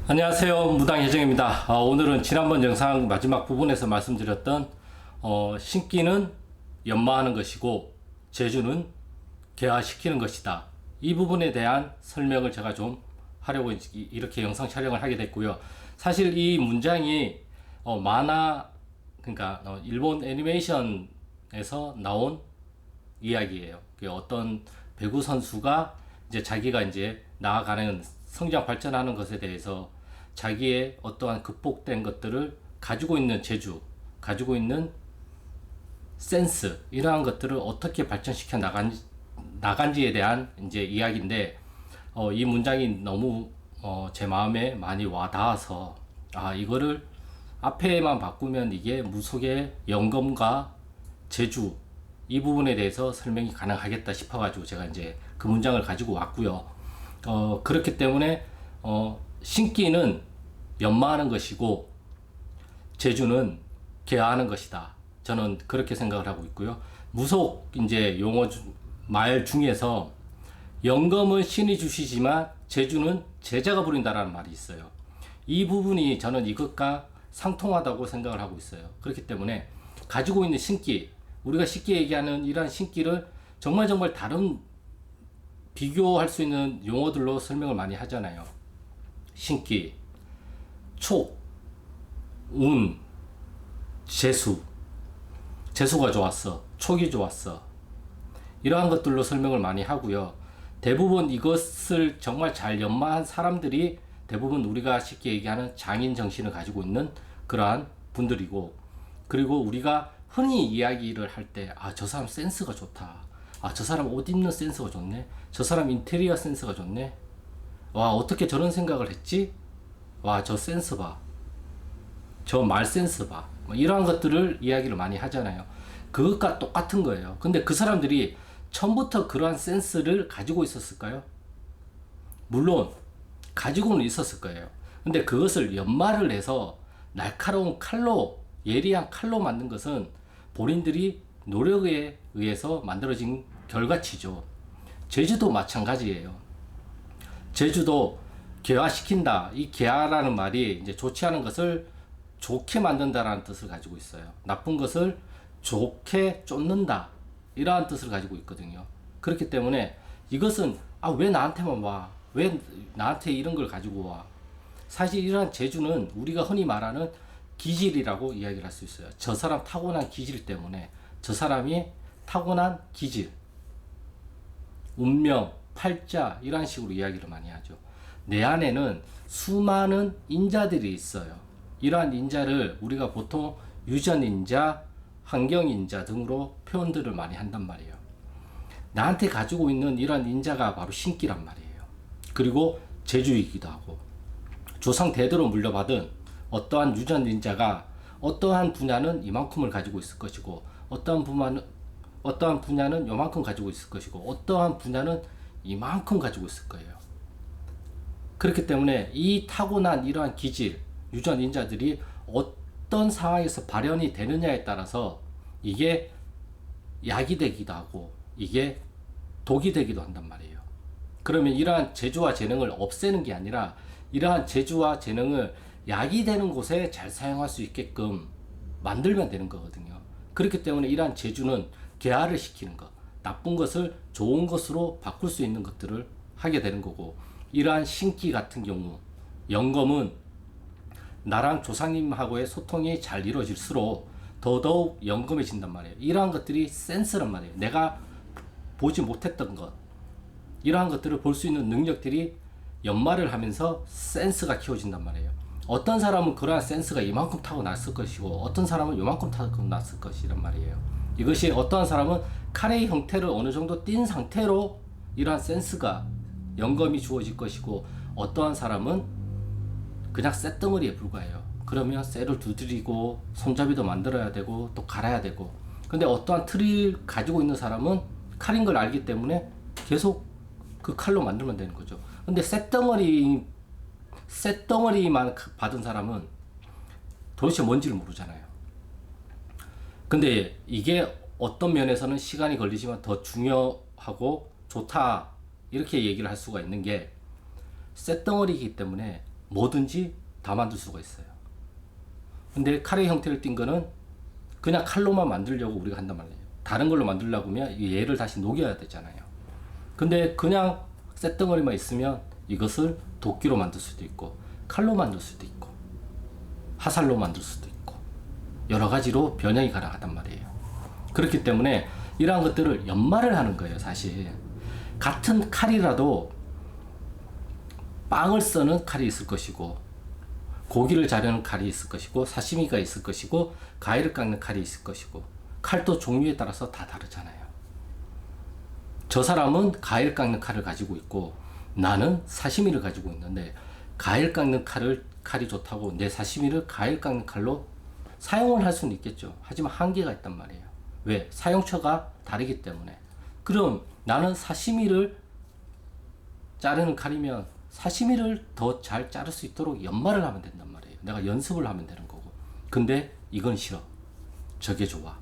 안녕하세요. 무당혜정입니다. 오늘은 지난번 영상 마지막 부분에서 말씀드렸던 신기는 연마하는 것이고 제주는 개화시키는 것이다. 이 부분에 대한 설명을 제가 좀 하려고 이렇게 영상 촬영을 하게 됐고요. 사실 이 문장이 만화, 그러니까 일본 애니메이션에서 나온 이야기예요. 어떤 배구 선수가 이제 자기가 이제 나아가는 성장 발전하는 것에 대해서 자기의 어떠한 극복된 것들을 가지고 있는 재주, 가지고 있는 센스, 이러한 것들을 어떻게 발전시켜 나간지에 대한 이제 이야기인데, 이 문장이 너무 제 마음에 많이 와닿아서, 이거를 앞에만 바꾸면 이게 무속의 영검과 재주, 이 부분에 대해서 설명이 가능하겠다 싶어가지고 제가 이제 그 문장을 가지고 왔고요. 그렇기 때문에 신기는 연마하는 것이고 재주는 개화하는 것이다. 저는 그렇게 생각을 하고 있고요. 무속 이제 용어 말 중에서 영검은 신이 주시지만 재주는 제자가 부린다라는 말이 있어요. 이 부분이 저는 이것과 상통하다고 생각을 하고 있어요. 그렇기 때문에 가지고 있는 신기, 우리가 쉽게 얘기하는 이러한 신기를 정말 다른 비교할 수 있는 용어들로 설명을 많이 하잖아요. 신기, 촉, 운, 재수. 재수가 좋았어. 촉이 좋았어. 이러한 것들로 설명을 많이 하고요. 대부분 이것을 정말 잘 연마한 사람들이 대부분 우리가 쉽게 얘기하는 장인 정신을 가지고 있는 그러한 분들이고, 그리고 우리가 흔히 이야기를 할 때, 저 사람 센스가 좋다. 저 사람 옷 입는 센스가 좋네. 저 사람 인테리어 센스가 좋네. 와, 어떻게 저런 생각을 했지? 와, 저 센스 봐. 저 말 센스 봐. 이러한 것들을 이야기를 많이 하잖아요. 그것과 똑같은 거예요. 근데 그 사람들이 처음부터 그러한 센스를 가지고 있었을까요? 물론 가지고는 있었을 거예요. 근데 그것을 연마를 해서 날카로운 칼로, 예리한 칼로 만든 것은 본인들이 노력에 의해서 만들어진 결과치죠. 제주도 마찬가지예요. 제주도 개화시킨다. 이 개화라는 말이 이제 좋지 않은 것을 좋게 만든다라는 뜻을 가지고 있어요. 나쁜 것을 좋게 쫓는다. 이러한 뜻을 가지고 있거든요. 그렇기 때문에 이것은 왜 나한테만 와? 왜 나한테 이런 걸 가지고 와? 사실 이러한 재주는 우리가 흔히 말하는 기질이라고 이야기를 할 수 있어요. 저 사람 타고난 기질 때문에, 저 사람이 타고난 기질, 운명, 팔자, 이런 식으로 이야기를 많이 하죠. 내 안에는 수많은 인자들이 있어요. 이러한 인자를 우리가 보통 유전인자, 환경인자 등으로 표현들을 많이 한단 말이에요. 나한테 가지고 있는 이러한 인자가 바로 신기란 말이에요. 그리고 재주이기도 하고, 조상 대대로 물려받은 어떠한 유전인자가 어떠한 분야는 이만큼을 가지고 있을 것이고, 어떠한 분야는 요만큼 가지고 있을 것이고, 어떠한 분야는 이만큼 가지고 있을 거예요. 그렇기 때문에 이 타고난 이러한 기질, 유전인자들이 어떤 상황에서 발현이 되느냐에 따라서 이게 약이 되기도 하고 이게 독이 되기도 한단 말이에요. 그러면 이러한 재주와 재능을 없애는 게 아니라 이러한 재주와 재능을 약이 되는 곳에 잘 사용할 수 있게끔 만들면 되는 거거든요. 그렇기 때문에 이러한 재주는 개화를 시키는 것, 나쁜 것을 좋은 것으로 바꿀 수 있는 것들을 하게 되는 거고, 이러한 신기 같은 경우 영검은 나랑 조상님하고의 소통이 잘 이루어질수록 더더욱 영검해진단 말이에요. 이러한 것들이 센스란 말이에요. 내가 보지 못했던 것, 이러한 것들을 볼 수 있는 능력들이 연마를 하면서 센스가 키워진단 말이에요. 어떤 사람은 그러한 센스가 이만큼 타고났을 것이고, 어떤 사람은 이만큼 타고났을 것이란 말이에요. 이것이 어떠한 사람은 카레의 형태를 어느 정도 띈 상태로 이러한 센스가 영검이 주어질 것이고, 어떠한 사람은 그냥 쇳덩어리에 불과해요. 그러면 쇠를 두드리고 손잡이도 만들어야 되고 또 갈아야 되고, 근데 어떠한 틀을 가지고 있는 사람은 칼인 걸 알기 때문에 계속 그 칼로 만들면 되는 거죠. 근데 쇳덩어리만 받은 사람은 도대체 뭔지를 모르잖아요. 근데 이게 어떤 면에서는 시간이 걸리지만 더 중요하고 좋다, 이렇게 얘기를 할 수가 있는 게 쇳덩어리이기 때문에 뭐든지 다 만들 수가 있어요. 근데 칼의 형태를 띈 거는 그냥 칼로만 만들려고 우리가 한단 말이에요. 다른 걸로 만들려고 하면 이 얘를 다시 녹여야 되잖아요. 근데 그냥 쇳덩어리만 있으면 이것을 도끼로 만들 수도 있고 칼로 만들 수도 있고 화살로 만들 수도 있고 여러 가지로 변형이 가능하단 말이에요. 그렇기 때문에 이러한 것들을 연마를 하는 거예요. 사실 같은 칼이라도 빵을 써는 칼이 있을 것이고 고기를 자르는 칼이 있을 것이고 사시미가 있을 것이고 과일을 깎는 칼이 있을 것이고 칼도 종류에 따라서 다 다르잖아요. 저 사람은 과일 깎는 칼을 가지고 있고 나는 사시미를 가지고 있는데 과일 깎는 칼이 좋다고 내 사시미를 과일 깎는 칼로 사용을 할 수는 있겠죠. 하지만 한계가 있단 말이에요. 왜? 사용처가 다르기 때문에. 그럼 나는 사시미를 자르는 칼이면 사시미를 더 잘 자를 수 있도록 연마를 하면 된단 말이에요. 내가 연습을 하면 되는 거고. 근데 이건 싫어. 저게 좋아.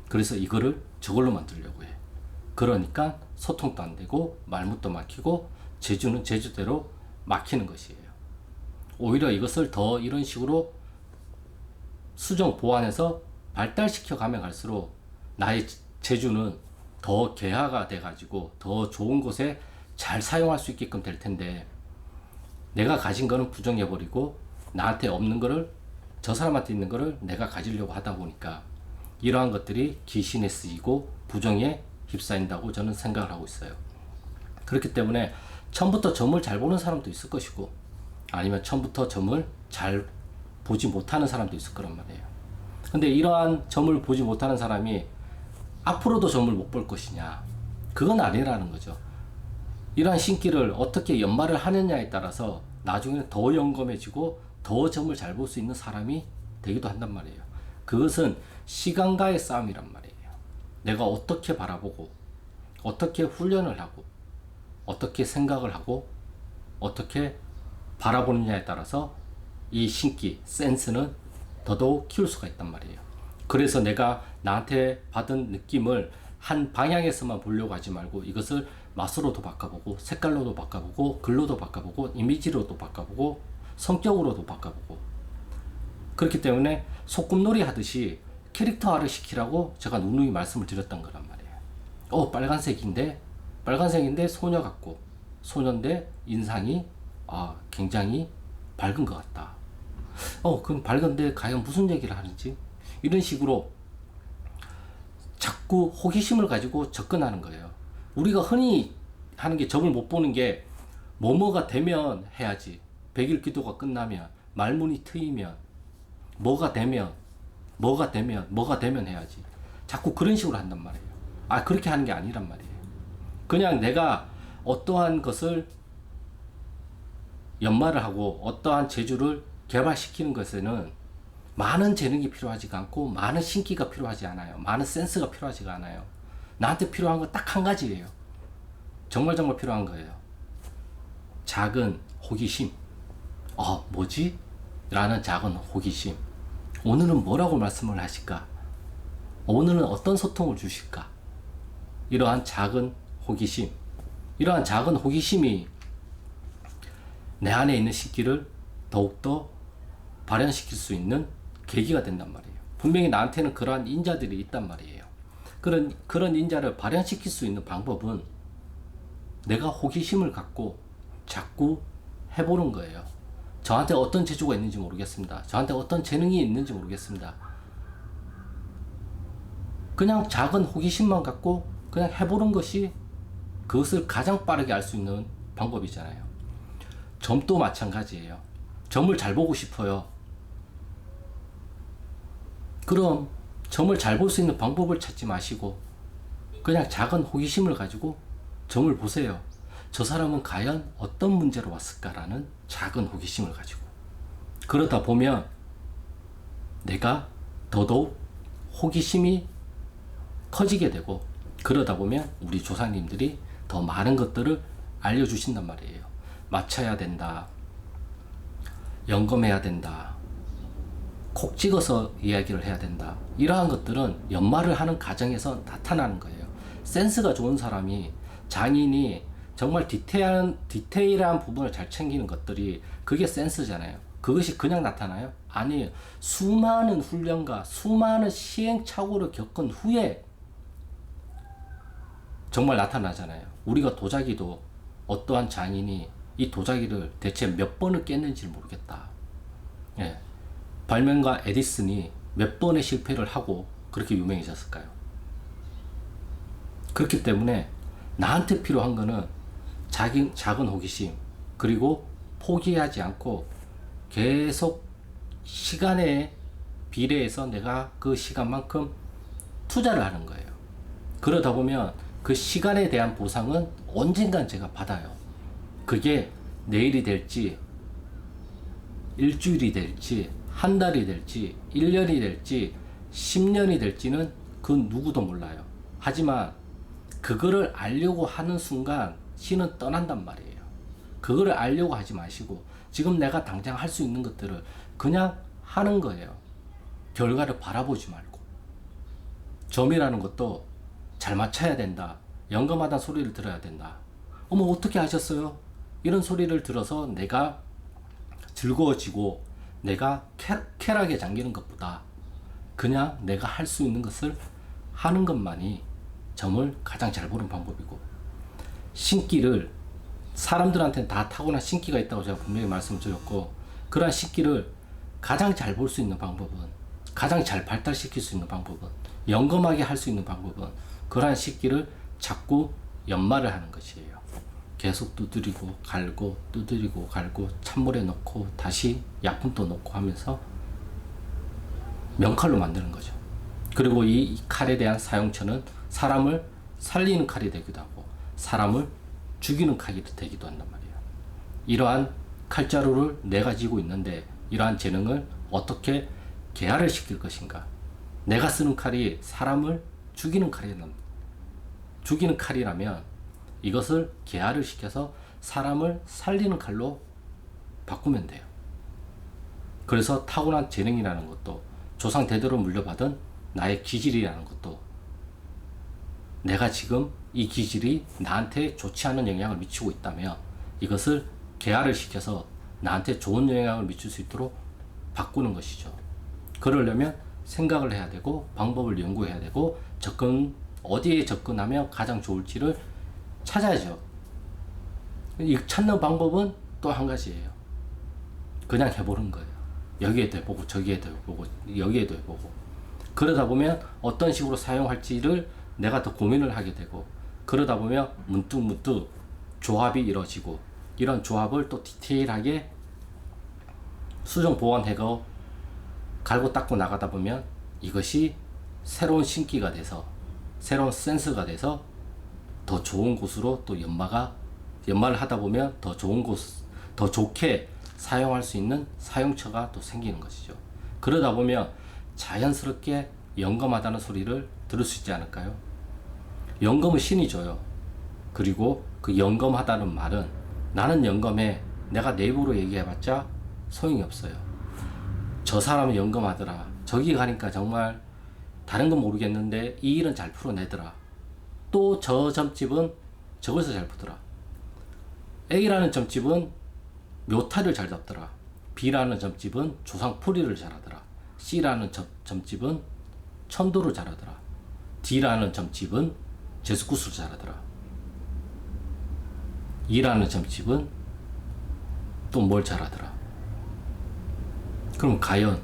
그래서 이거를 저걸로 만들려고 해. 그러니까 소통도 안 되고 말문도 막히고 제주는 제주대로 막히는 것이에요. 오히려 이것을 더 이런 식으로 수정 보완해서 발달시켜 가면 갈수록 나의 제주는 더 개화가 돼 가지고 더 좋은 곳에 잘 사용할 수 있게끔 될 텐데 내가 가진 거는 부정해 버리고 나한테 없는 거를 저 사람한테 있는 거를 내가 가지려고 하다 보니까 이러한 것들이 귀신에 쓰이고 부정에 휩싸인다고 저는 생각을 하고 있어요. 그렇기 때문에 처음부터 점을 잘 보는 사람도 있을 것이고 아니면 처음부터 점을 잘 보지 못하는 사람도 있을 거란 말이에요. 근데 이러한 점을 보지 못하는 사람이 앞으로도 점을 못 볼 것이냐? 그건 아니라는 거죠. 이러한 신기를 어떻게 연마를 하느냐에 따라서 나중에는 더 영검해지고 더 점을 잘 볼 수 있는 사람이 되기도 한단 말이에요. 그것은 시간과의 싸움이란 말이에요. 내가 어떻게 바라보고 어떻게 훈련을 하고 어떻게 생각을 하고 어떻게 바라보느냐에 따라서 이 신기, 센스는 더더욱 키울 수가 있단 말이에요. 그래서 내가 나한테 받은 느낌을 한 방향에서만 보려고 하지 말고 이것을 맛으로도 바꿔보고 색깔로도 바꿔보고 글로도 바꿔보고 이미지로도 바꿔보고 성격으로도 바꿔보고 그렇기 때문에 소꿉놀이 하듯이 캐릭터화를 시키라고 제가 누누이 말씀을 드렸던 거란 말이에요. 빨간색인데 소녀 같고 소녀인데 인상이 굉장히 밝은 것 같다. 그럼 밝은데 과연 무슨 얘기를 하는지 이런 식으로 자꾸 호기심을 가지고 접근하는 거예요. 우리가 흔히 하는 게 점을 못 보는 게 뭐뭐가 되면 해야지. 백일 기도가 끝나면 말문이 트이면 뭐가 되면 해야지. 자꾸 그런 식으로 한단 말이에요. 그렇게 하는 게 아니란 말이에요. 그냥 내가 어떠한 것을 연마를 하고 어떠한 재주를 개발시키는 것에는 많은 재능이 필요하지가 않고 많은 신기가 필요하지 않아요. 많은 센스가 필요하지가 않아요. 나한테 필요한 건 딱 한 가지예요. 정말 필요한 거예요. 작은 호기심. 뭐지? 라는 작은 호기심. 오늘은 뭐라고 말씀을 하실까? 오늘은 어떤 소통을 주실까? 이러한 작은 호기심. 이러한 작은 호기심이 내 안에 있는 신기를 더욱더 발현시킬 수 있는 계기가 된단 말이에요. 분명히 나한테는 그러한 인자들이 있단 말이에요. 그런 인자를 발현시킬 수 있는 방법은 내가 호기심을 갖고 자꾸 해보는 거예요. 저한테 어떤 재주가 있는지 모르겠습니다. 저한테 어떤 재능이 있는지 모르겠습니다. 그냥 작은 호기심만 갖고 그냥 해보는 것이 그것을 가장 빠르게 알 수 있는 방법이잖아요. 점도 마찬가지예요. 점을 잘 보고 싶어요. 그럼 점을 잘 볼 수 있는 방법을 찾지 마시고 그냥 작은 호기심을 가지고 점을 보세요. 저 사람은 과연 어떤 문제로 왔을까라는 작은 호기심을 가지고 그러다 보면 내가 더더욱 호기심이 커지게 되고 그러다 보면 우리 조상님들이 더 많은 것들을 알려주신단 말이에요. 맞춰야 된다. 점검해야 된다. 콕 찍어서 이야기를 해야 된다. 이러한 것들은 연마를 하는 과정에서 나타나는 거예요. 센스가 좋은 사람이 장인이 정말 디테일한 부분을 잘 챙기는 것들이 그게 센스잖아요. 그것이 그냥 나타나요? 아니에요. 수많은 훈련과 수많은 시행착오를 겪은 후에 정말 나타나잖아요. 우리가 도자기도 어떠한 장인이 이 도자기를 대체 몇 번을 깼는지 모르겠다. 예. 발명가 에디슨이 몇 번의 실패를 하고 그렇게 유명해졌을까요? 그렇기 때문에 나한테 필요한 거는 작은 호기심, 그리고 포기하지 않고 계속 시간에 비례해서 내가 그 시간만큼 투자를 하는 거예요. 그러다 보면 그 시간에 대한 보상은 언젠간 제가 받아요. 그게 내일이 될지, 일주일이 될지, 한 달이 될지, 1년이 될지, 10년이 될지는 그 누구도 몰라요. 하지만 그거를 알려고 하는 순간 신은 떠난단 말이에요. 그거를 알려고 하지 마시고 지금 내가 당장 할 수 있는 것들을 그냥 하는 거예요. 결과를 바라보지 말고. 점이라는 것도 잘 맞춰야 된다. 영감하다는 소리를 들어야 된다. 어머 어떻게 하셨어요? 이런 소리를 들어서 내가 즐거워지고 내가 쾌락에 잠기는 것보다 그냥 내가 할 수 있는 것을 하는 것만이 점을 가장 잘 보는 방법이고, 신기를 사람들한테는 다 타고난 신기가 있다고 제가 분명히 말씀드렸고, 그러한 신기를 가장 잘 볼 수 있는 방법은, 가장 잘 발달시킬 수 있는 방법은, 영검하게 할 수 있는 방법은 그러한 신기를 자꾸 연마를 하는 것이에요. 계속 두드리고 갈고 두드리고 갈고 찬물에 넣고 다시 약품도 넣고 하면서 명칼로 만드는 거죠. 그리고 이 칼에 대한 사용처는 사람을 살리는 칼이 되기도 하고 사람을 죽이는 칼이 되기도 한단 말이에요. 이러한 칼자루를 내가 쥐고 있는데 이러한 재능을 어떻게 개화를 시킬 것인가. 내가 쓰는 칼이 사람을 죽이는 칼이라면 이것을 개화를 시켜서 사람을 살리는 칼로 바꾸면 돼요. 그래서 타고난 재능이라는 것도, 조상 대대로 물려받은 나의 기질이라는 것도, 내가 지금 이 기질이 나한테 좋지 않은 영향을 미치고 있다면 이것을 개화를 시켜서 나한테 좋은 영향을 미칠 수 있도록 바꾸는 것이죠. 그러려면 생각을 해야 되고 방법을 연구해야 되고 어디에 접근하면 가장 좋을지를 찾아야죠. 이 찾는 방법은 또 한 가지예요. 그냥 해보는 거예요. 여기에도 해보고 저기에도 해보고 여기에도 해보고, 그러다 보면 어떤 식으로 사용할지를 내가 더 고민을 하게 되고, 그러다 보면 문득문득 조합이 이루어지고, 이런 조합을 또 디테일하게 수정 보완해고 갈고 닦고 나가다 보면 이것이 새로운 신기가 돼서, 새로운 센스가 돼서 더 좋은 곳으로 또 연마를 하다 보면 더 좋은 곳, 더 좋게 사용할 수 있는 사용처가 또 생기는 것이죠. 그러다 보면 자연스럽게 영검하다는 소리를 들을 수 있지 않을까요? 영검은 신이 줘요. 그리고 그 영검하다는 말은, 나는 영검해, 내가 내 입으로 얘기해봤자 소용이 없어요. 저 사람은 영검하더라, 저기 가니까 정말 다른 건 모르겠는데 이 일은 잘 풀어내더라, 또 저 점집은 저것을 잘 푸더라, A라는 점집은 묘타를 잘 잡더라, B라는 점집은 조상풀이를 잘하더라, C라는 점집은 천도를 잘하더라, D라는 점집은 제수구슬을 잘하더라, E라는 점집은 또 뭘 잘하더라. 그럼 과연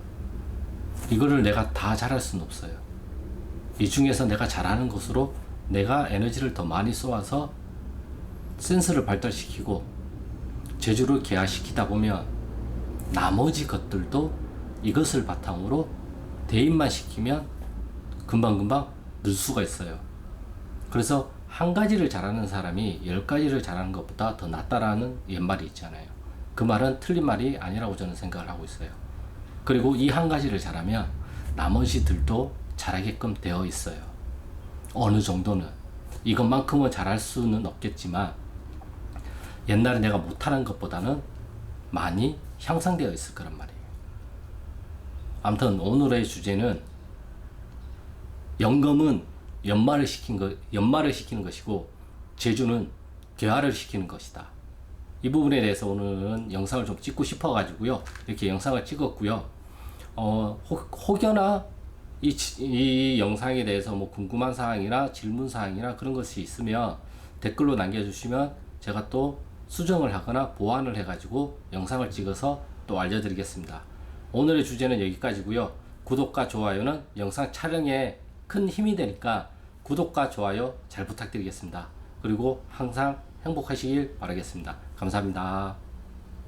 이거를 내가 다 잘할 수는 없어요. 이 중에서 내가 잘하는 것으로 내가 에너지를 더 많이 쏘아서 센스를 발달시키고 재주를 개화시키다 보면 나머지 것들도 이것을 바탕으로 대입만 시키면 금방금방 늘 수가 있어요. 그래서 한 가지를 잘하는 사람이 10가지를 잘하는 것보다 더 낫다라는 옛말이 있잖아요. 그 말은 틀린 말이 아니라고 저는 생각을 하고 있어요. 그리고 이 한 가지를 잘하면 나머지들도 잘하게끔 되어 있어요. 어느 정도는. 이것만큼은 잘할 수는 없겠지만 옛날에 내가 못하는 것보다는 많이 향상되어 있을 거란 말이에요. 아무튼 오늘의 주제는 영검은 연마를 시키는 것이고 재주는 개화를 시키는 것이다. 이 부분에 대해서 오늘은 영상을 좀 찍고 싶어 가지고요. 이렇게 영상을 찍었고요. 혹여나 이 영상에 대해서 뭐 궁금한 사항이나 질문 사항이나 그런 것이 있으면 댓글로 남겨주시면 제가 또 수정을 하거나 보완을 해가지고 영상을 찍어서 또 알려드리겠습니다. 오늘의 주제는 여기까지고요. 구독과 좋아요는 영상 촬영에 큰 힘이 되니까 구독과 좋아요 잘 부탁드리겠습니다. 그리고 항상 행복하시길 바라겠습니다. 감사합니다.